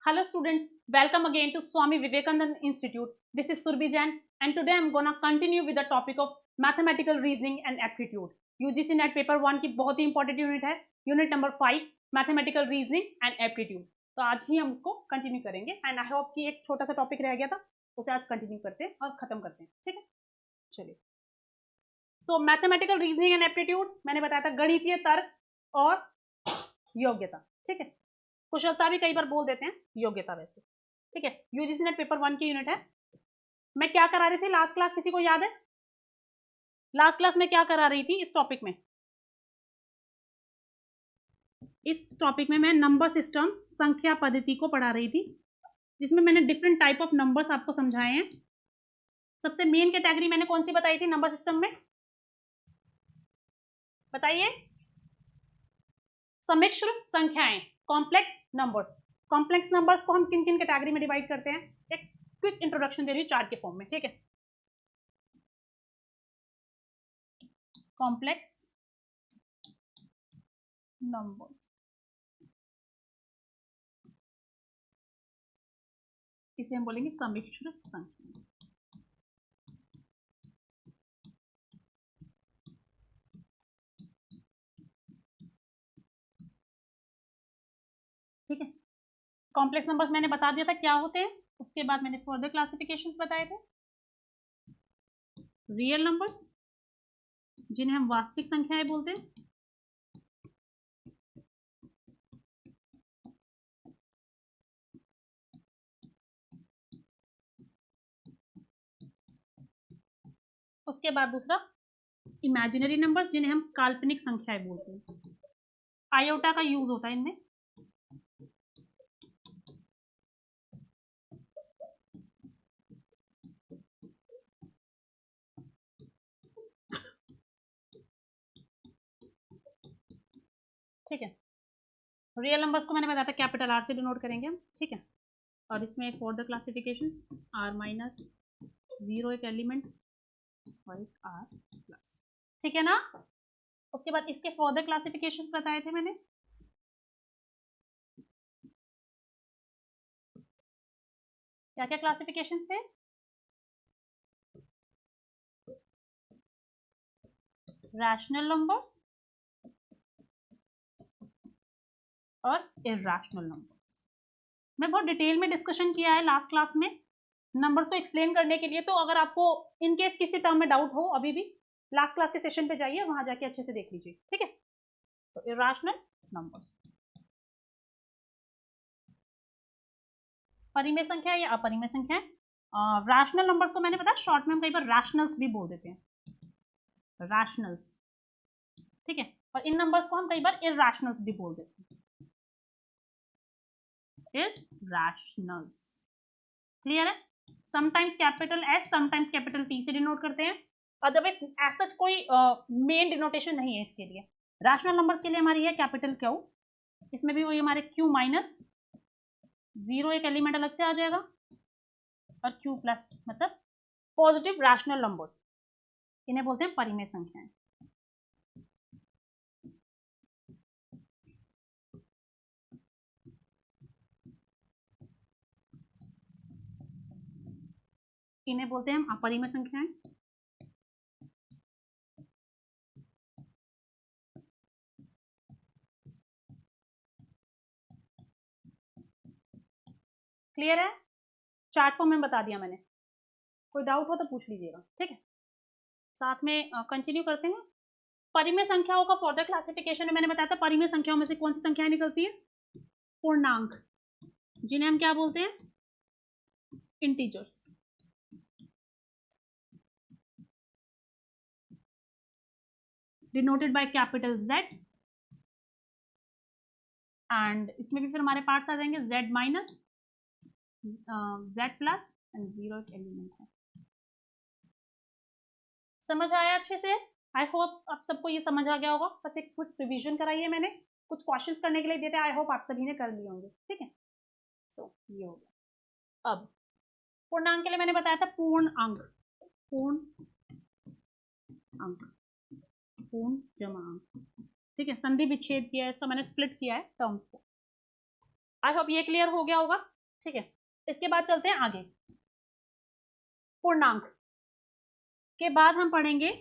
Hello students, welcome again to Swami Vivekananda Institute. This is Surbhi Jain and today I'm gonna continue with the topic of mathematical reasoning and aptitude. UGC net paper 1 की बहुत ही important unit है, unit number 5 mathematical reasoning and aptitude. तो आज ही हम उसको continue करेंगे and I hope कि एक छोटा सा टॉपिक रह गया था उसे आज कंटिन्यू करते हैं और खत्म करते हैं. ठीक है, चलिए. सो मैथमेटिकल रीजनिंग एंड एप्टीट्यूड मैंने बताया था गणितीय तर्क और योग्यता. ठीक है, कुशलता भी कई बार बोल देते हैं, योग्यता वैसे. ठीक है, यूजीसी नेट पेपर 1 की यूनिट है. मैं क्या करा रही थी लास्ट क्लास, किसी को याद है? लास्ट क्लास में क्या करा रही थी इस टॉपिक में? इस टॉपिक में मैं नंबर सिस्टम, संख्या पद्धति को पढ़ा रही थी, जिसमें मैंने डिफरेंट टाइप ऑफ नंबर्स आपको समझाए हैं. सबसे मेन कैटेगरी मैंने कौन सी बताई थी नंबर सिस्टम में? बताइए. सम्मिश्र संख्याएं, कॉम्प्लेक्स नंबर्स. कॉम्प्लेक्स नंबर्स को हम किन किन कैटेगरी में डिवाइड करते हैं? एक क्विक इंट्रोडक्शन दे रही हूँ चार्ट के फॉर्म में. ठीक है, कॉम्प्लेक्स नंबर्स, इसे हम बोलेंगे सम्मिश्र संख्या. ठीक है, कॉम्प्लेक्स नंबर्स मैंने बता दिया था क्या होते हैं. उसके बाद मैंने फर्दर क्लासिफिकेशंस बताए थे. रियल नंबर्स, जिन्हें हम वास्तविक संख्याएं बोलते हैं. उसके बाद दूसरा इमेजिनरी नंबर्स, जिन्हें हम काल्पनिक संख्याएं बोलते हैं. आयोटा का यूज होता है इनमें. ठीक है, रियल नंबर्स को मैंने बताया था कैपिटल आर से डिनोट करेंगे हम. ठीक है, और इसमें for the classifications are minus, zero एक एलिमेंट और एक आर प्लस. ठीक है ना. उसके बाद इसके फर्दर क्लासिफिकेशंस बताए थे मैंने. क्या क्या क्लासिफिकेशंस थे? रैशनल नंबर्स और इरैशनल नंबर्स. मैं बहुत डिटेल में डिस्कशन किया है लास्ट क्लास में नंबर्स को एक्सप्लेन करने के लिए. तो अगर आपको इनकेस किसी टर्म में डाउट हो अभी भी, लास्ट क्लास के सेशन पे जाइए, वहां जाके अच्छे से देख लीजिए. ठीक है, तो इरैशनल नंबर्स, परिमेय संख्या या अपरिमेय संख्या. रैशनल नंबर्स को मैंने बताया शॉर्ट में हम कई बार रैशनल्स भी बोल देते हैं, रैशनल्स. ठीक है, और इन नंबर्स को हम कई बार इरैशनल्स भी बोल देते हैं, इरैशनल्स. क्लियर है? Sometimes capital S, sometimes capital T से डिनोट करते हैं. अदरवाइज ऐसा कोई मेन डिनोटेशन नहीं है इसके लिए. रैशनल नंबर्स के लिए हमारी है कैपिटल क्यू. इसमें भी वही हमारे क्यू माइनस, जीरो एक एलिमेंट अलग से आ जाएगा, और क्यू प्लस मतलब पॉजिटिव रैशनल नंबर्स. इन्हें बोलते हैं परिमेय संख्याएं. इन्हें बोलते हैं हम अपरिमेय संख्याएं. क्लियर है? चार्ट फॉर्म में बता दिया मैंने. कोई डाउट हो तो पूछ लीजिएगा. ठीक है, साथ में कंटिन्यू करते हैं. परिमेय संख्याओं का फर्दर क्लासिफिकेशन में मैंने बताया था परिमेय संख्याओं में से कौन सी संख्याएं निकलती है? पूर्णांक, जिन्हें हम क्या बोलते हैं? Integers. Denoted by capital Z. And इसमें भी फिर हमारे पार्ट्स आ जाएंगे Z minus, Z plus and zero element है. समझ आया अच्छे से? आई होप आप सबको ये समझ आ गया होगा. बस एक कुछ रिवीजन कराई है मैंने, कुछ क्वेश्चंस करने के लिए देते हैं. आई होप आप सभी ने कर लिए होंगे. ठीक है, सो ये हो गया. अब पूर्णांक के लिए मैंने बताया था पूर्ण अंक, पूर्ण अंक, पूर्ण जमा अंक. ठीक है, संधि विच्छेद किया है इसका, मैंने स्प्लिट किया है टर्म्स को. आई होप ये क्लियर हो गया होगा. ठीक है, इसके बाद चलते हैं आगे। पूर्णांक के बाद हम पढ़ेंगे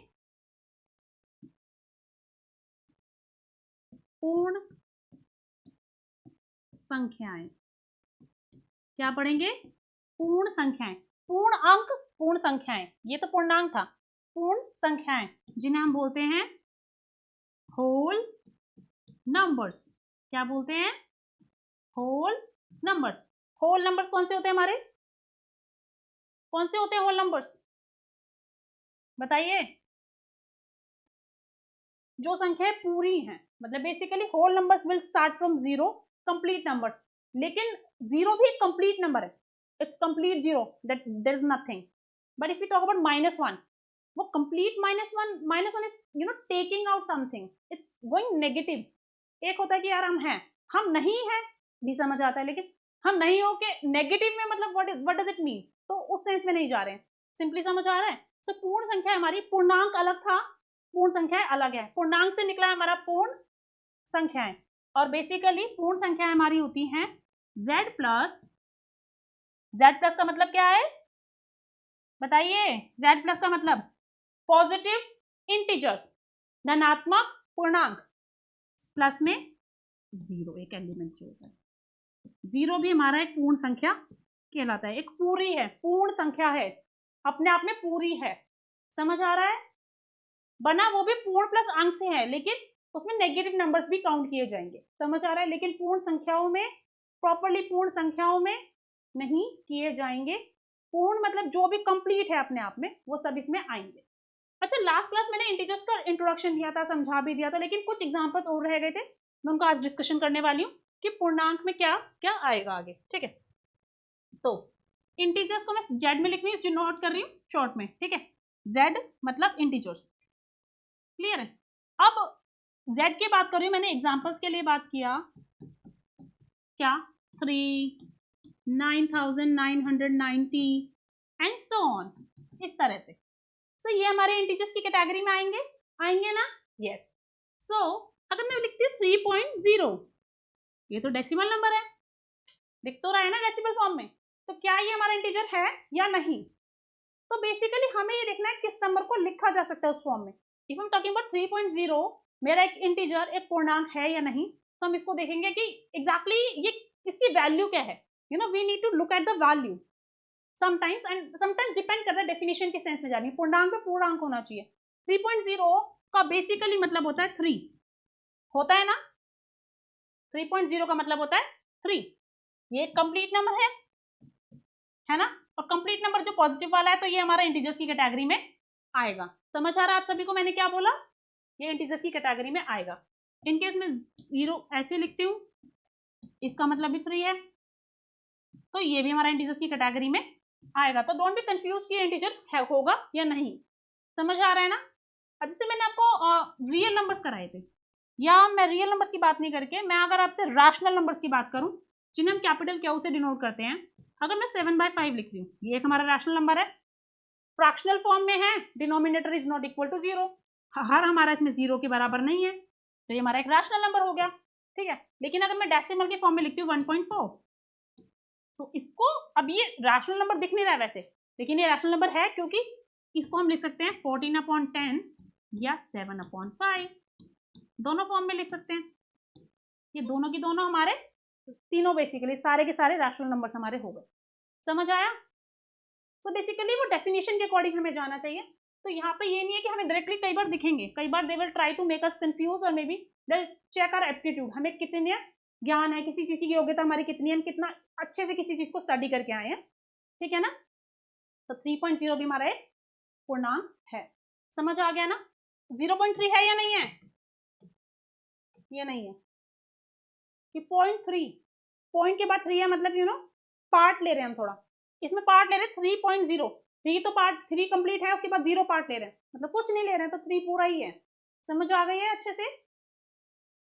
पूर्ण संख्याएं। क्या पढ़ेंगे? पूर्ण संख्याएं, पूर्ण अंक, पूर्ण संख्याएं। ये तो पूर्णांक था। पूर्ण संख्याएं जिन्हें हम बोलते हैं होल नंबर्स। क्या बोलते हैं? Whole numbers. होल नंबर्स कौन से होते हैं हमारे? कौन से होते हैं होल नंबर्स? बताइए। जो संख्याएं पूरी हैं, मतलब basically whole numbers will start from zero, complete number. लेकिन जीरो भी एक कंप्लीट नंबर है, it's complete zero, that there is nothing. But if you talk about -1, वो complete -1 is taking out something, it's going negative. एक होता है कि यार हम नहीं है भी समझ आता है, लेकिन हम नहीं हो के नेगेटिव में, मतलब व्हाट डज इट मीन, तो उस सेंस में नहीं जा रहे हैं। सिंपली समझ आ रहा है? सो पूर्ण संख्या हमारी, पूर्णांक अलग था, पूर्ण संख्याएं अलग है। पूर्णांक से निकला है हमारा पूर्ण संख्याएं, और बेसिकली पूर्ण संख्याएं हमारी होती हैं z प्लस। z प्लस का मतलब क्या है? बताइए। z प्लस का मतलब पॉजिटिव इंटीजर्स, धनात्मक पूर्णांक, प्लस में जीरो, एक एलिमेंट जो होता है। जीरो भी हमारा एक पूर्ण संख्या कहलाता है, एक पूरी है, पूर्ण संख्या है, अपने आप में पूरी है। समझ आ रहा है? बना वो भी पूर्ण प्लस अंक से है, लेकिन उसमें नेगेटिव नंबर्स भी काउंट किए जाएंगे। समझ आ रहा है? लेकिन पूर्ण संख्याओं में, प्रॉपरली पूर्ण संख्याओं में नहीं किए जाएंगे। पूर्ण मतलब जो भी कंप्लीट है अपने आप में, वो सब इसमें आएंगे। अच्छा, लास्ट क्लास मैंने इंटीजर्स का इंट्रोडक्शन दिया था, समझा भी दिया था, लेकिन कुछ एग्जांपल्स और रह गए थे, मैं उनको आज डिस्कशन करने वाली हूँ कि पूर्णांक में क्या क्या आएगा आगे। ठीक है, तो इंटीजर्स को मैं जेड में लिख रही हूँ, जो नोट कर रही हूँ शॉर्ट में। ठीक है, जेड मतलब इंटीजर्स। क्लियर है? अब z की बात कर रही हूँ, मैंने एग्जांपल्स के लिए बात किया, क्या 3, 9990 एंड सो ऑन, इस तरह से। सो ये हमारे इंटीजर्स की कैटेगरी में आएंगे, आएंगे ना? यस। सो अगर मैं लिखती हूँ 3.0, ये तो डेसिमल नंबर है, दिख तो रहा है ना डेसिमल फॉर्म में, तो क्या ये हमारा इंटीजर है या नहीं? तो बेसिकली हमें ये देखना है किस नंबर को लिखा जा सकता है उस फॉर्म में। इफ हम टॉकिंग अबाउट 3.0, मेरा एक इंटीजर, एक पूर्णांक है या नहीं, तो हम इसको देखेंगे कि एग्जैक्टली ये इसकी वैल्यू क्या है। We need to look at the value sometimes, and sometimes depend करता है डेफिनेशन के सेंस में जानी है। पूर्णांक में पूर्णांक होना चाहिए। 3.0 का बेसिकली मतलब होता है 3, होता है ना? 3.0 का मतलब होता है 3। ये एक कंप्लीट नंबर है ना? और कंप्लीट नंबर जो पॉजिटिव वाला है, तो ये हमारा इंटीजर्स की कैटेगरी में आएगा। समझ आ रहा है आप सभी को मैंने क्या बोला? ये इंटीजर्स की कैटेगरी में आएगा। इनकेस में 0 ऐसे लिखती हूँ, इसका मतलब भी 3 है, तो ये भी हमारा इंटीजर्स की कैटेगरी में आएगा। तो डोंट बी कंफ्यूज कि इंटीजर होगा या नहीं। समझ आ रहा है ना? अब जैसे मैंने आपको रियल नंबर्स कराए थे, या मैं रियल नंबर्स की बात नहीं करके, मैं अगर आपसे रैशनल नंबर्स की बात करूं, जिन्हें हम कैपिटल क्यू से डिनोट करते हैं, अगर मैं 7/5 लिख रही हूँ, ये एक हमारा रैशनल नंबर है, फ्रैक्शनल फॉर्म में है, denominator is not equal to 0, हर हमारा इसमें 0 के बराबर नहीं है, तो ये हमारा एक रैशनल नंबर हो गया। ठीक है, लेकिन अगर मैं डेसिमल के फॉर्म में लिखती हूँ 1.4, तो इसको, अब ये रैशनल नंबर दिख नहीं रहा है वैसे, लेकिन ये रैशनल नंबर है, क्योंकि इसको हम लिख सकते हैं 14/10 या 7/5, दोनों फॉर्म में लिख सकते हैं। ये दोनों की दोनों हमारे, तीनों बेसिकली सारे के सारे रैशनल नंबर्स हमारे हो गए। समझ आया? तो बेसिकली वो डेफिनेशन के अकॉर्डिंग हमें जाना चाहिए। तो यहाँ पे ये नहीं है कि हमें डायरेक्टली कई बार दिखेंगे, कई बार they will try to make us confuse, और maybe they check our aptitude, हमें कितने ज्ञान है, किसी चीज की योग्यता हमारी कितनी है, हम कितना अच्छे से किसी चीज को स्टडी करके आए हैं। ठीक है ना? तो 3.0 भी हमारा एक पूर्णांक है। समझ आ गया ना? 0.3 है या नहीं है? ये नहीं है कि 0.3, पॉइंट के बाद 3 है, मतलब पार्ट ले रहे हैं हम थोड़ा, इसमें पार्ट ले रहे हैं 3.0, 3 तो पार्ट 3 कंप्लीट है, उसके बाद 0 पार्ट ले रहे हैं, मतलब कुछ नहीं ले रहे हैं, तो 3 पूरा ही है। समझ आ गई है अच्छे से?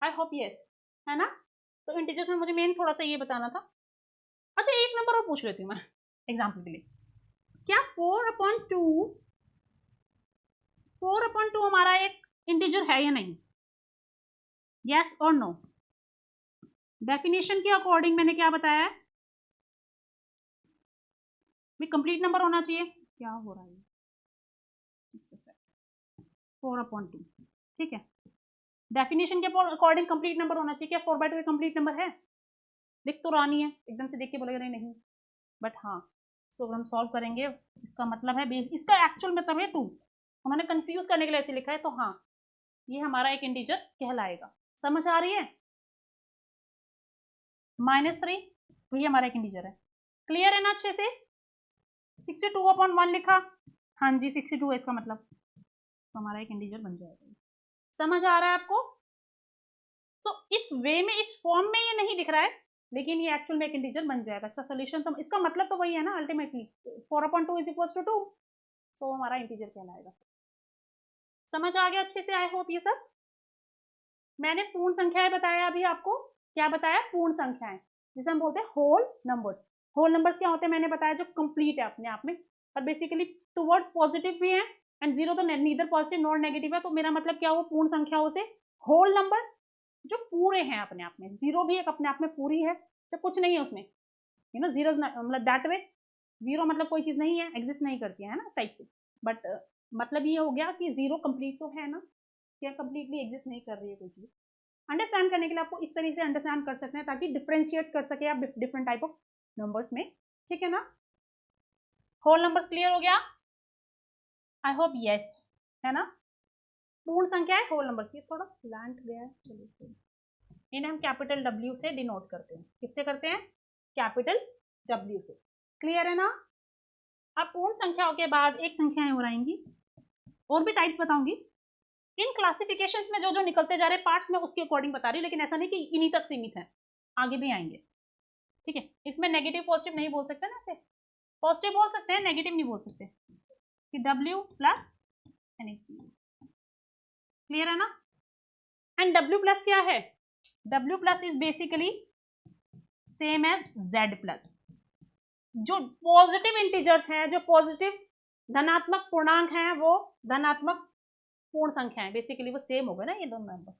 आई होप यस, है ना? तो इंटीजर्स में मुझे मेन थोड़ा सा ये बताना था। अच्छा, एक नंबर और पूछ लेती हूँ मैं एग्जाम्पल के लिए, क्या 4/2 हमारा एक इंटीजर है या नहीं? यस और नो? डेफिनेशन के अकॉर्डिंग मैंने क्या बताया है? भी कंप्लीट नंबर होना चाहिए। क्या हो रहा है, 4/2, ठीक है। डेफिनेशन के अकॉर्डिंग कंप्लीट नंबर होना चाहिए। क्या 4/2 कंप्लीट नंबर है? दिख तो रहा नहीं है, एकदम से देख के बोलेगा नहीं, बट हाँ। सो हम सॉल्व करेंगे, इसका मतलब है बेस, इसका एक्चुअल मतलब है 2, उन्होंने कंफ्यूज करने के लिए ऐसे लिखा है, तो हाँ ये हमारा एक इंटीजर कहलाएगा। समझ आ रही है? -3 वही हमारा एक इंटीजर है। क्लियर है ना अच्छे से? 62/1 लिखा, हाँ जी 62 है इसका मतलब, तो हमारा एक इंटीजर बन जाएगा। समझ आ रहा है आपको? तो इस वे में, इस फॉर्म में ये नहीं दिख रहा है, लेकिन ये एक्चुअल में एक इंटीजर बन जाएगा। इसका सोल्यूशन तो, इसका मतलब तो वही है ना अल्टीमेटली, 4/2 = 2, तो हमारा इंटीजर कहलाएगा। समझ आ गया अच्छे से? आई होप ये सब। मैंने पूर्ण संख्याएं बताया अभी आपको। क्या बताया? पूर्ण संख्याएं, जिसे हम बोलते हैं होल नंबर्स। होल नंबर्स क्या होते हैं मैंने बताया, जो कंप्लीट है अपने आप में, और बेसिकली टुवर्ड्स पॉजिटिव भी है, एंड जीरो तो नीदर पॉजिटिव नॉर नेगेटिव है। तो मेरा मतलब क्या हुआ, पूर्ण संख्याओं से होल नंबर जो पूरे हैं अपने आप में। जीरो भी एक अपने आप में पूरी है, तो कुछ नहीं है उसमें, यू नो, जीरो मतलब दैट वे, जीरो मतलब कोई चीज नहीं है, एग्जिस्ट नहीं करती है ना टाइप से। बट मतलब ये हो गया कि जीरो कंप्लीट तो है ना, क्या कंप्लीटली एग्जिस्ट नहीं कर रही है कोई चीज। अंडरस्टैंड करने के लिए आपको इस तरीके से अंडरस्टैंड कर सकते हैं, ताकि डिफ्रेंशिएट कर सके आप डिफरेंट टाइप ऑफ नंबर्स में, ठीक है ना। होल नंबर्स क्लियर हो गया? आई होप यस, है ना। पूर्ण संख्या है होल नंबर्स। ये थोड़ा स्लैंट गया है, चलिए इन्हें हम कैपिटल W से डिनोट करते हैं। किससे करते हैं? कैपिटल W से। क्लियर है ना। अब पूर्ण संख्याओं के बाद एक संख्याएं और आएंगी, और भी टाइप्स बताऊंगी। इन क्लासिफिकेशंस में जो जो निकलते जा रहे पार्ट्स में उसके अकॉर्डिंग बता रही हूँ, लेकिन ऐसा नहीं कि इन्हीं तक सीमित है, आगे भी आएंगे, ठीक है। इसमें नेगेटिव पॉजिटिव नहीं बोल सकते ना, ऐसे पॉजिटिव बोल सकते हैं, नेगेटिव नहीं बोल सकते, कि W प्लस NH। क्लियर है ना। एंड W प्लस क्या है? W plus is basically same as Z plus. जो पॉजिटिव इंटीजर्स हैं, जो पॉजिटिव धनात्मक पूर्णांक हैं, वो धनात्मक पूर्ण संख्या है, बेसिकली वो सेम हो गए ना ये दोनों नंबर,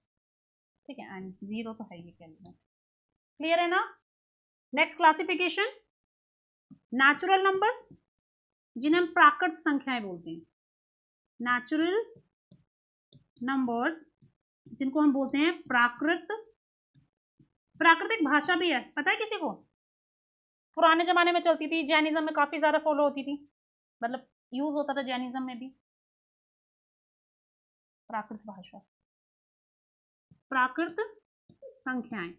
ठीक है। एंड जीरो तो है ये कैलकुलेट। क्लियर है ना। नेक्स्ट क्लासिफिकेशन, नेचुरल नंबर्स, जिन्हें हम प्राकृत संख्याएं बोलते हैं। नेचुरल नंबर्स जिनको हम बोलते हैं प्राकृत। प्राकृतिक भाषा भी है, पता है किसी को? पुराने जमाने में चलती थी, जैनिज्म में काफी ज्यादा फॉलो होती थी, मतलब यूज होता था जैनिज्म में भी प्राकृत भाषा। प्राकृत संख्याएं,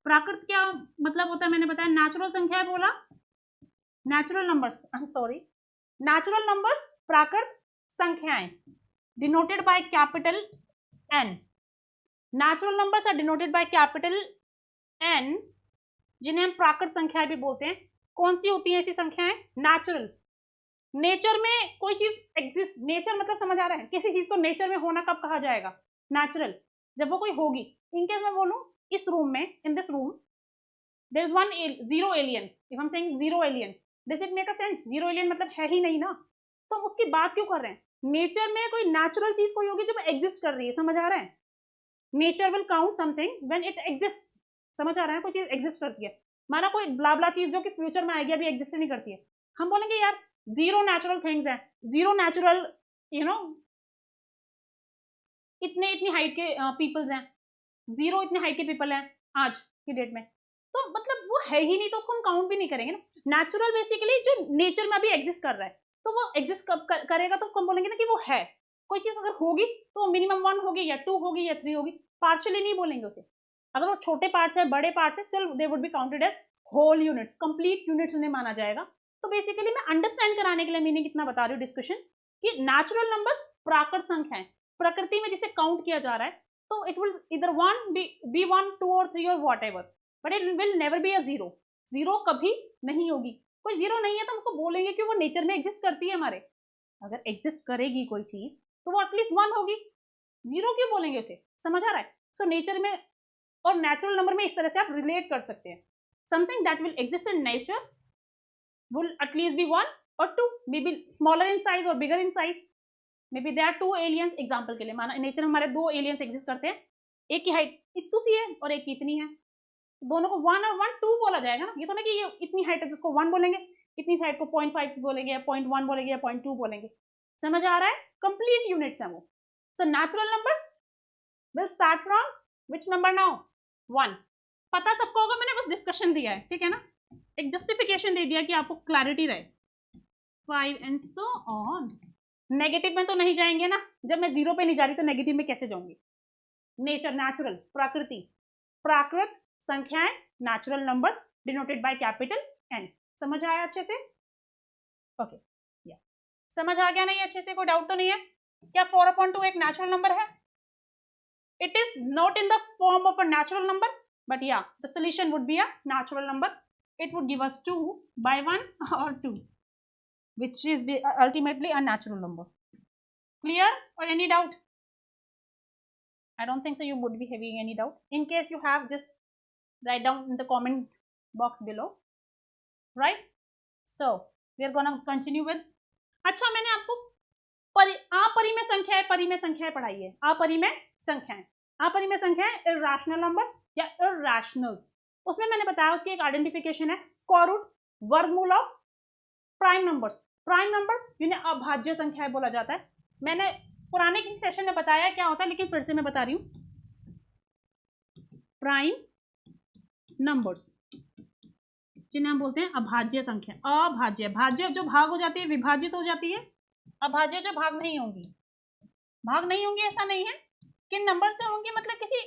प्राकृत क्या मतलब होता है मैंने बताया, नेचुरल संख्याएं बोला, natural numbers, I am sorry, natural numbers प्राकृत संख्याएं, denoted by capital N। Natural numbers are denoted by capital N, जिन्हें हम प्राकृत संख्याएं भी बोलते हैं। कौन सी होती है ऐसी संख्याएं? नेचुरल। नेचर में कोई चीज एग्जिस्ट, नेचर मतलब समझ आ रहा है, किसी चीज को नेचर में होना कब कहा जाएगा? नेचुरल, जब वो कोई होगी। इनकेस मैं बोलूं इस रूम में, in this room there is one zero alien, if I am saying zero alien, does it make a sense? Zero alien मतलब है ही नहीं ना, तो हम उसकी बात क्यों कर रहे हैं? नेचर में कोई नेचुरल चीज कोई होगी जो एग्जिस्ट कर रही है, समझ आ रहा है। Nature will count something when it exist, समझ आ रहा है, कोई चीज एग्जिस्ट करती है। माना कोई ब्लाबला चीज जो कि फ्यूचर में आएगी, अभी एग्जिस्ट नहीं करती है, हम बोलेंगे यार जीरो नेचुरल थिंग्स हैं, जीरो नेचुरल यू नो इतने इतनी हाइट के पीपल्स हैं, जीरो इतने हाइट के पीपल हैं आज की डेट में, तो मतलब वो है ही नहीं, तो उसको हम काउंट भी नहीं करेंगे ना। नेचुरल बेसिकली जो नेचर में अभी एग्जिस्ट कर रहा है, तो वो एग्जिस्ट कब करेगा, तो उसको हम बोलेंगे ना कि वो है। कोई चीज अगर होगी तो मिनिमम 1 होगी या 2 होगी या 3 होगी, पार्शियली नहीं बोलेंगे उसे। अगर वो छोटे पार्ट्स है, बड़े पार्ट्स है, still they would be counted as whole units, complete units उन्हें माना जाएगा। तो बेसिकली मैं अंडरस्टैंड कराने के लिए मीनिंग इतना बता रही हूँ डिस्कशन, कि नेचुरल नंबर्स प्राकृत संख्याएं, प्रकृति में जिसे काउंट किया जा रहा है, तो इट विल इधर 1 be 1 2 और 3 और what ever, but it will never be a zero. Zero कभी नहीं होगी। कोई जीरो नहीं है तो उसको बोलेंगे कि वो नेचर में एग्जिस्ट करती है हमारे। अगर एग्जिस्ट करेगी कोई चीज तो वो एटलीस्ट 1 होगी, जीरो क्यों बोलेंगे उसे? समझ आ रहा है। सो नेचर में और नेचुरल नंबर में इस तरह से आप रिलेट कर सकते हैं। Something that will exist in nature will at least be 1 or 2, maybe smaller in size or bigger in size, maybe there are 2 aliens। Example के लिए माना नेचर में हमारे 2 aliens एग्जिस्ट करते हैं, एक की हाइट इतनी सी है और एक की इतनी है, दोनों को 1 और 1 2 बोला जाएगा ना। ये तो नहीं कि ये इतनी हाइट है जिसको 1 बोलेंगे, इतनी साइड को 0.5 बोलेंगे या 0.1 बोलेंगे या 0.2 बोलेंगे, समझ आ रहा है? कंप्लीट यूनिट्स है वो। So natural numbers will start from which number now? 1। पता सबको होगा, मैंने बस डिस्कशन दिया है, ठीक है ना, एक जस्टिफिकेशन दे दिया कि आपको क्लैरिटी रहे। 5 एंड सो ऑन। नेगेटिव में तो नहीं जाएंगे ना, जब मैं 0 पे नहीं जा रही तो नेगेटिव में कैसे जाऊंगी? नेचर, नेचुरल, प्रकृति, प्राकृत संख्याएं, natural number denoted by capital N. समझ आया अच्छे से? ओके, या समझ आ गया नहीं अच्छे से? कोई डाउट तो नहीं है? क्या 4/2 एक नेचुरल नंबर है? It is not in the form of a natural number, but या the solution would be a natural number. It would give us 2/1 or 2, which is ultimately a natural number. Clear or any doubt? I don't think so you would be having any doubt. In case you have, just write down in the comment box below. Right? So we are gonna continue with. अच्छा, मैंने आपको अपरिमेय संख्याएं, परिमेय संख्याएं पढ़ाई है। अपरिमेय संख्याएं, अपरिमेय संख्याएं इर्रेशनल नंबर या इर्रेशनल्स, उसमें मैंने बताया उसकी एक आइडेंटिफिकेशन है, स्क्वायर रूट, वर्गमूल of prime numbers. Prime numbers जिन्हें अभाज्य संख्याएं बोला जाता है। मैंने पुराने किसी सेशन में बताया क्या होता है, लेकिन फिर से मैं बता रही हूं। प्राइम नंबर्स जिन्हें हम बोलते हैं अभाज्य संख्या। अभाज्य, भाज्य जो भाग हो जाती है, विभाजित हो जाती है। अभाज्य जो भाग नहीं होंगी, भाग नहीं होंगी ऐसा नहीं है। किन नंबर से होंगी? मतलब किसी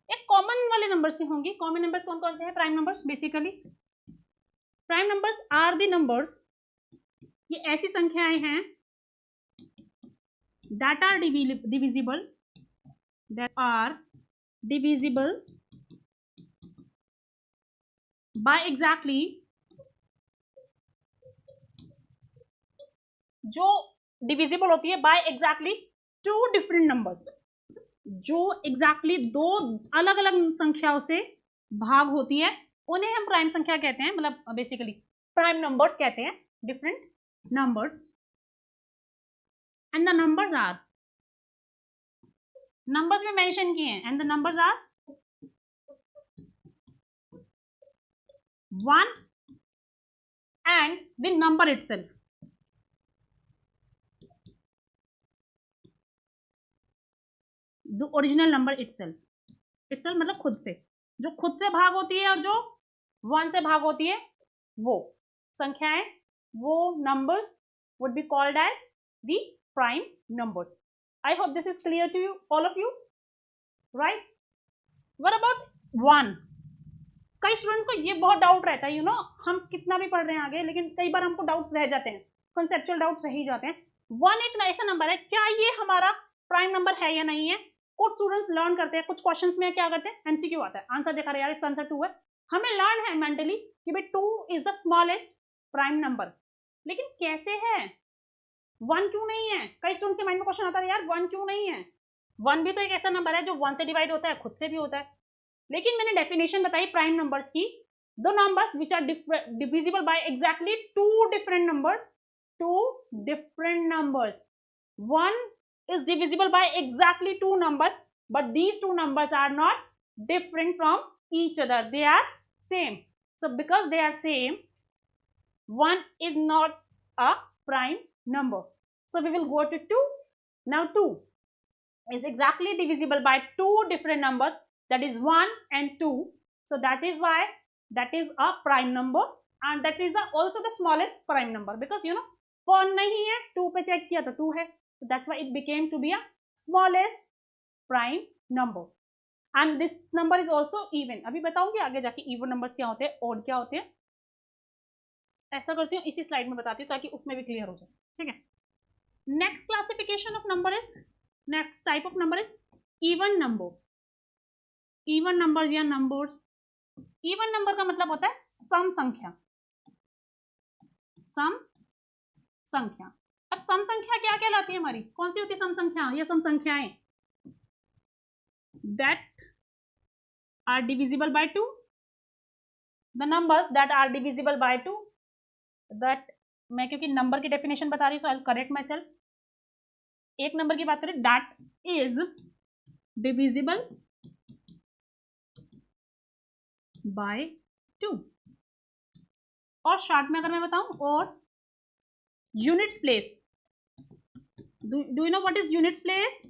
एक कॉमन वाले नंबर से होंगी। कॉमन नंबर्स कौन कौन से हैं? Prime numbers. Basically prime numbers are the numbers, ये ऐसी संख्याएं हैं that are divisible, that are divisible by exactly, जो डिविजिबल होती है बाय एग्जैक्टली 2 डिफरेंट नंबर्स, जो एग्जैक्टली 2 अलग अलग संख्याओं से भाग होती है, उन्हें हम प्राइम संख्या कहते हैं। मतलब बेसिकली प्राइम नंबर्स कहते हैं, different numbers. And the numbers are, numbers में मेंशन किए हैं, and the numbers are 1 and the number itself. जो ओरिजिनल नंबर इटसेल्फ, इटसेल्फ मतलब खुद से, जो खुद से भाग होती है और जो 1 से भाग होती है, वो संख्याएं, वो numbers would be called as the prime numbers. I hope this is clear to you, all of you, right? What about 1? कई स्टूडेंट्स को ये बहुत डाउट रहता है, हम कितना भी पढ़ रहे हैं आगे, लेकिन कई बार हमको डाउट्स रह जाते हैं, कंसेप्चुअल डाउट्स रह ही जाते हैं। 1 एक ऐसा नंबर है, क्या ये हमारा प्राइम नंबर है या नहीं है? कुछ स्टूडेंट्स लर्न करते हैं, कुछ क्वेश्चंस में क्या करते हैं, एमसीक्यू आता है, आंसर देखा रहे यार इसका आंसर 2 है। हमें लर्न है मेंटली कि भाई 2 is the smallest prime number, लेकिन कैसे है? 1 क्यों नहीं है? कई स्टूडेंट्स के माइंड में क्वेश्चन आता है, यार 1 क्यों नहीं है? 1 भी तो एक ऐसा नंबर है जो 1 से डिवाइड होता है, खुद से भी होता है। लेकिन मैंने डेफिनेशन बताई प्राइम नंबर्स की, the numbers which are divisible by exactly 2 different numbers, 2 different numbers. 1 is divisible by exactly 2 numbers, but these 2 numbers are not different from each other, they are same. So because they are same, 1 is not a prime number. So we will go to 2. Now 2 is exactly divisible by 2 different numbers, that is 1 and 2. So that is why that is a prime number, and that is also the smallest prime number, because 1 नहीं है, 2 पे check किया तो 2 है. So that's why it became to be a smallest prime number, and this number is also even. अभी बताऊंगी आगे जाके even numbers क्या होते हैं, odd क्या होते हैं। ऐसा करती हूँ, इसी स्लाइड में बताती हूँ ताकि उसमें भी क्लियर हो जाए, ठीक है। Next classification of number is, next type of number is even number. Even number या नंबर्स, इवन नंबर का मतलब होता है सम संख्या, सम संख्या। अब सम संख्या क्या कहलाती है हमारी? कौन सी होती है सम संख्या या सम संख्याएं? That are divisible by 2, the numbers that are divisible by 2, that, मैं क्योंकि नंबर की डेफिनेशन बता रही हूँ, so I will correct myself. एक नंबर की बात करें, दैट इज डिविजिबल बाय 2, और शॉर्ट में अगर मैं बताऊं, और units place, do you know what is units place?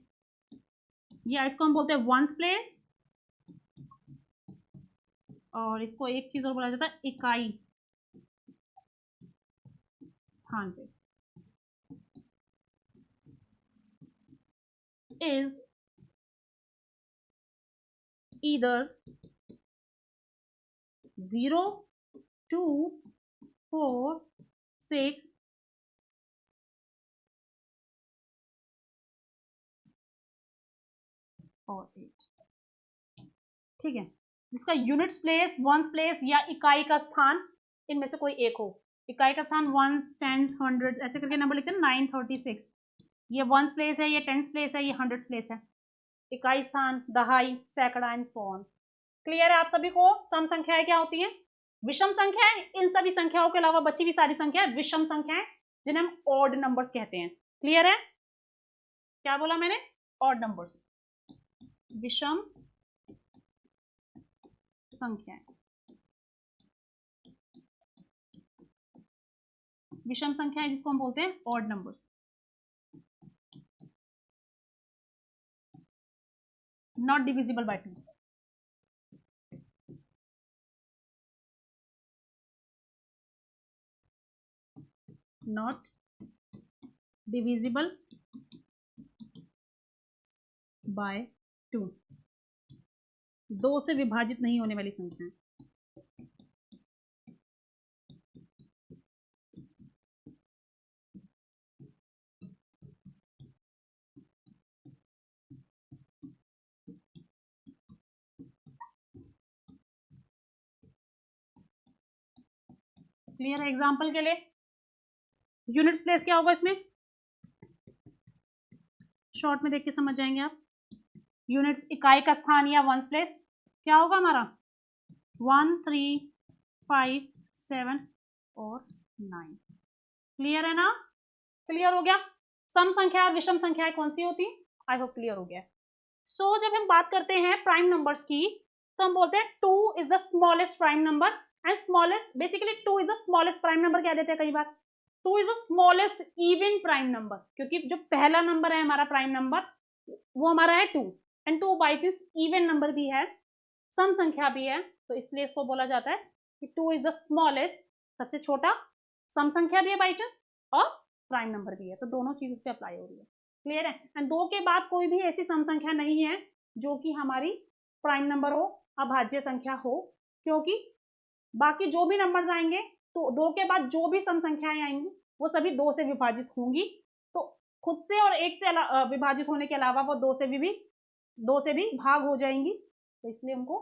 या इसको हम बोलते हैं वंस प्लेस, और इसको एक चीज और बोला जाता है इकाई स्थान पे, इज either 0, 2, 4, 6 और 8। ठीक है, जिसका यूनिट्स प्लेस, वंस प्लेस या इकाई का स्थान इनमें से कोई एक हो। इकाई का स्थान वंस, टेंस, हंड्रेड ऐसे करके नंबर लिखते हैं। 936 ये वंस प्लेस है, ये टेंस प्लेस है, ये हंड्रेड्स प्लेस है। इकाई स्थान दहाई, सैकड़ा एंड सो ऑन। क्लियर है आप सभी को? सम संख्याएं क्या होती हैं? विषम संख्याएं। इन सभी संख्याओं के अलावा बची भी सारी संख्याएं विषम संख्याएं, जिन्हें हम ऑड नंबर्स कहते हैं। क्लियर है? क्या बोला मैंने? ऑड नंबर्स, विषम संख्याएं। विषम संख्याएं जिसको हम बोलते हैं odd numbers, not divisible by 2। Not divisible by 2, 2 से विभाजित नहीं होने वाली संख्याएं। क्लियर है? एग्जांपल के लिए यूनिट्स प्लेस क्या होगा इसमें? शॉर्ट में देख के समझ जाएंगे आप। यूनिट्स इकाई का स्थान या वंस प्लेस क्या होगा हमारा? 1, 3, 5, 7 और 9। क्लियर है ना? क्लियर हो गया? सम संख्या और विषम संख्याएं कौन सी होती? आई होप क्लियर हो गया। सो जब हम बात करते हैं प्राइम नंबर्स की, तो हम बोलते हैं 2 is the smallest prime number and smallest, basically 2 is the smallest prime number कह देते हैं कई बार। 2 is the smallest even prime number, क्योंकि जो पहला नंबर है हमारा प्राइम नंबर वो हमारा है 2, and 2 by this even number भी है, सम संख्या भी है, तो इसलिए इसको बोला जाता है कि 2 इज द स्मॉलेस्ट, सबसे छोटा, सम संख्या भी है बाई चांस और प्राइम नंबर भी है, तो दोनों चीज उस पर अप्लाई हो रही है। क्लियर है? एंड 2 के बाद कोई भी ऐसी सम संख्या नहीं है जो कि हमारी प्राइम नंबर हो, अभाज्य संख्या हो, क्योंकि बाकी जो भी नंबर्स आएंगे, तो 2 के बाद जो भी सम संख्याएं आएंगी वो सभी 2 से विभाजित होंगी, तो खुद से और 1 से विभाजित होने के अलावा वो 2 से भी भाग हो जाएंगी, तो इसलिए उनको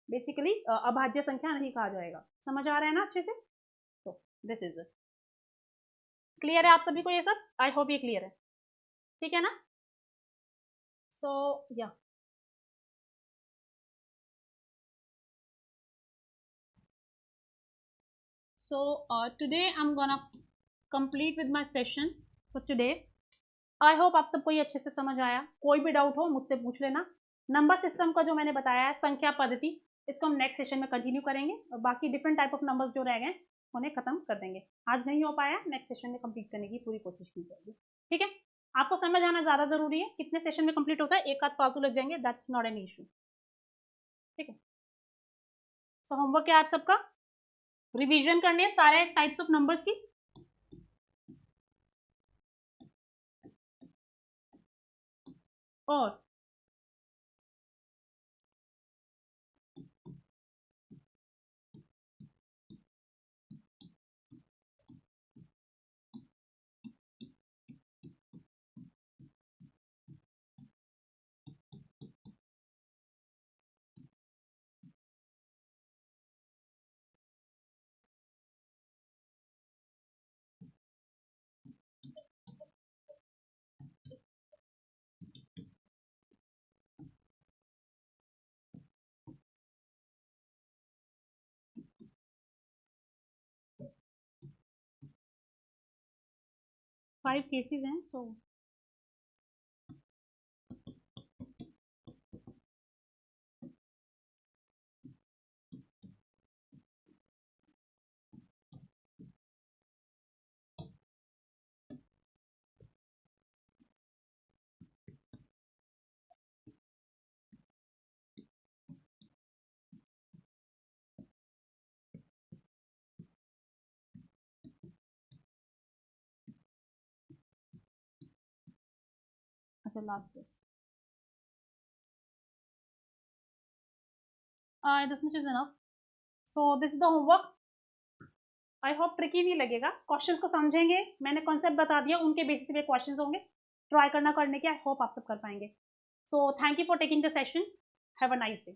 बेसिकली अभाज्य संख्या नहीं कहा जाएगा। समझ आ रहा है ना अच्छे से? तो दिस इज इट। क्लियर है आप सभी को ये सब? आई होप ये क्लियर है। ठीक है ना? सो या so today I'm gonna complete with my session for today. I hope आप सबको ये अच्छे से समझ आया। कोई भी डाउट हो मुझसे पूछ लेना। नंबर सिस्टम का जो मैंने बताया है, संख्या पद्धति, इसको हम नेक्स्ट सेशन में कंटिन्यू करेंगे और बाकी डिफरेंट टाइप ऑफ नंबर्स जो रह गए उन्हें खत्म कर देंगे। आज नहीं हो पाया, नेक्स्ट सेशन में कंप्लीट करने की पूरी कोशिश की जाएगी। ठीक है? आपको समझ आना ज़्यादा जरूरी है। कितने सेशन में कंप्लीट होता है, एक आध फालतू लग जाएंगे, दैट्स नॉट एन इशू। ठीक है? सो होमवर्क क्या है आप सबका? रिवीजन करनी है सारे टाइप्स ऑफ नंबर्स की। और फाइव केसेस हैं, सो है last test. This much is enough. So this is the homework. I hope tricky नहीं लगेगा, क्वेश्चंस को समझेंगे, मैंने कॉन्सेप्ट बता दिया, उनके बेसिस पे क्वेश्चंस होंगे, ट्राई करने के, आई होप आप सब कर पाएंगे। So thank you for taking the session, have a nice day.